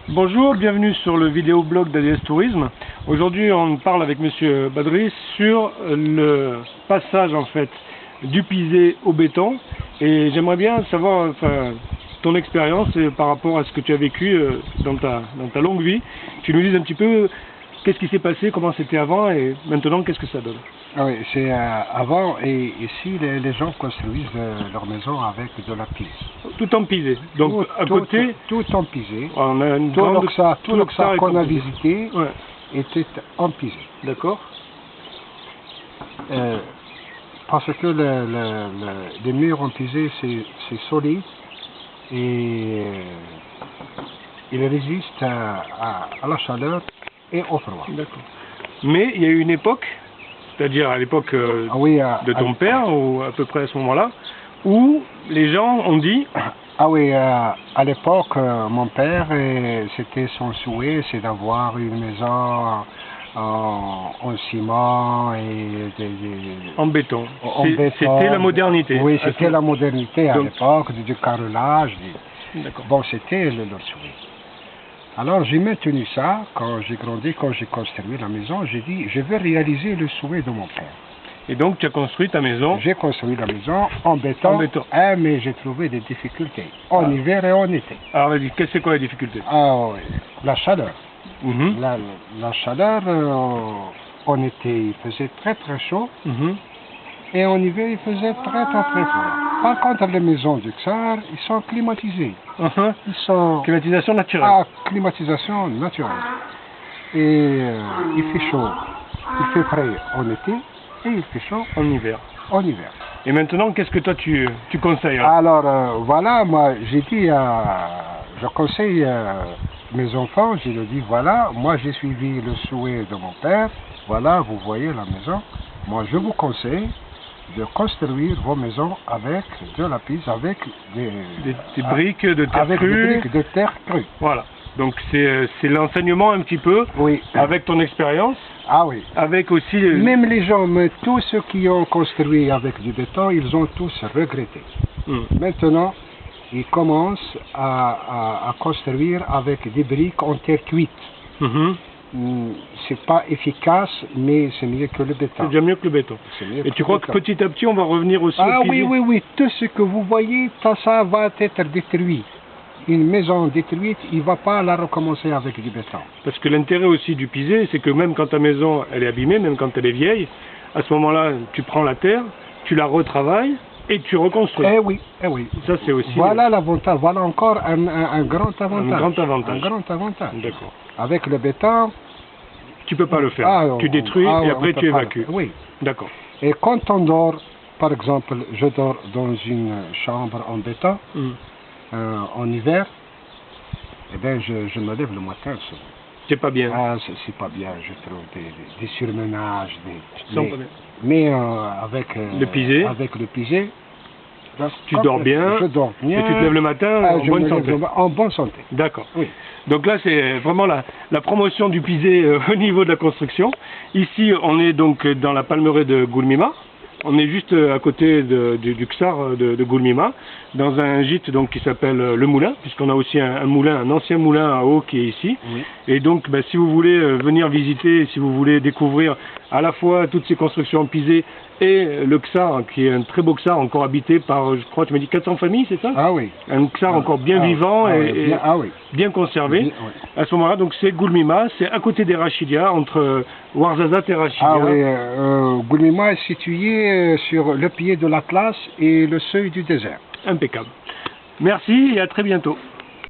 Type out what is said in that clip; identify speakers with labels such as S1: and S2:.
S1: Bonjour, bienvenue sur le vidéoblog d'ADS Tourisme. Aujourd'hui, on parle avec Monsieur Badri sur le passage en fait du pisé au béton. Et j'aimerais bien savoir ton expérience par rapport à ce que tu as vécu dans ta longue vie. Tu nous dises un petit peu qu'est-ce qui s'est passé, comment c'était avant et maintenant qu'est-ce que ça donne.
S2: Ah oui, c'est avant, et ici les gens construisent leur maison avec de la pise.
S1: Tout en pisé. Donc à côté,
S2: tout en pisé.
S1: On a une
S2: tout
S1: grande,
S2: l'Oxar qu'on a visité était en pisé.
S1: D'accord.
S2: Parce que les murs en pisé c'est solide et il résiste à la chaleur et au froid.
S1: D'accord. Mais il y a eu une époque, c'est-à-dire à l'époque de ton père, ou à peu près à ce moment-là, où les gens ont dit...
S2: Ah oui, à l'époque, mon père, c'était son souhait, c'est d'avoir une maison en ciment et
S1: en béton.
S2: C'était
S1: la modernité.
S2: Oui, c'était la modernité à l'époque, du carrelage.
S1: D'accord.
S2: Bon, c'était le souhait. Alors j'ai maintenu ça, quand j'ai grandi, quand j'ai construit la maison, j'ai dit, je veux réaliser le souhait de mon père.
S1: Et donc tu as construit ta maison?
S2: J'ai construit la maison en béton, mais j'ai trouvé des difficultés, en hiver et en été.
S1: Alors vas-y, c'est quoi les difficultés?
S2: Ah oui, la chaleur. La chaleur, en été il faisait très très chaud, et en hiver il faisait très très très froid. Par contre, les maisons du Xar, ils sont climatisées. Ils sont...
S1: Climatisation naturelle.
S2: Ah, climatisation naturelle. Et il fait chaud, il fait frais en été, et il fait chaud
S1: en hiver.
S2: Et
S1: maintenant, qu'est-ce que toi tu conseilles?
S2: Alors, voilà, moi j'ai dit, je conseille mes enfants, je leur dis, voilà, moi j'ai suivi le souhait de mon père, voilà, vous voyez la maison, moi je vous conseille de construire vos maisons avec de la pise, avec
S1: des briques de terre crue.
S2: Des briques de terre crue.
S1: Voilà. Donc c'est l'enseignement un petit peu, avec ton expérience.
S2: Ah oui.
S1: Avec aussi...
S2: Même les gens, tous ceux qui ont construit avec du béton, ils ont tous regretté. Maintenant, ils commencent à construire avec des briques en terre cuite. C'est pas efficace, mais c'est mieux que le béton.
S1: C'est bien mieux que le béton. Et tu crois que petit à petit, on va revenir aussi au pisé?
S2: Oui. Tout ce que vous voyez, ça va être détruit. Une maison détruite, il ne va pas la recommencer avec du béton.
S1: Parce que l'intérêt aussi du pisé, c'est que même quand ta maison elle est abîmée, même quand elle est vieille, à ce moment-là, tu prends la terre, tu la retravailles et tu reconstruis.
S2: Eh oui.
S1: Ça, c'est aussi...
S2: Voilà l'avantage, voilà encore un grand avantage.
S1: Un grand avantage. D'accord.
S2: Avec le béton...
S1: Tu ne peux pas le faire. Tu détruis et après tu évacues.
S2: Oui.
S1: D'accord.
S2: Et quand on dort, par exemple, je dors dans une chambre en béton, en hiver, eh bien, je me lève le matin.
S1: C'est pas bien.
S2: Ah, c'est pas bien, je trouve des surmenages, mais avec le pisé,
S1: tu dors bien,
S2: je dors bien,
S1: et tu te lèves le matin en bonne santé.
S2: En bonne santé.
S1: D'accord. Oui. Donc là, c'est vraiment la promotion du pisé au niveau de la construction. Ici, on est donc dans la palmeraie de Goulmima. On est juste à côté du Xar de Goulmima, dans un gîte donc, qui s'appelle Le Moulin, puisqu'on a aussi un moulin, un ancien moulin à eau qui est ici. Et donc, si vous voulez venir visiter, si vous voulez découvrir à la fois toutes ces constructions pisées et le Xar, qui est un très beau Xar, encore habité par, je crois, tu m'as dit 400 familles, c'est ça?
S2: Ah oui.
S1: Un Xar encore bien vivant et bien conservé. À ce moment-là, donc c'est Goulmima, c'est à côté des Rachidia, entre Ouarzazate et Rachidia.
S2: Ah oui, Goulmima est situé sur le pied de l'Atlas et le seuil du désert.
S1: Impeccable. Merci et à très bientôt.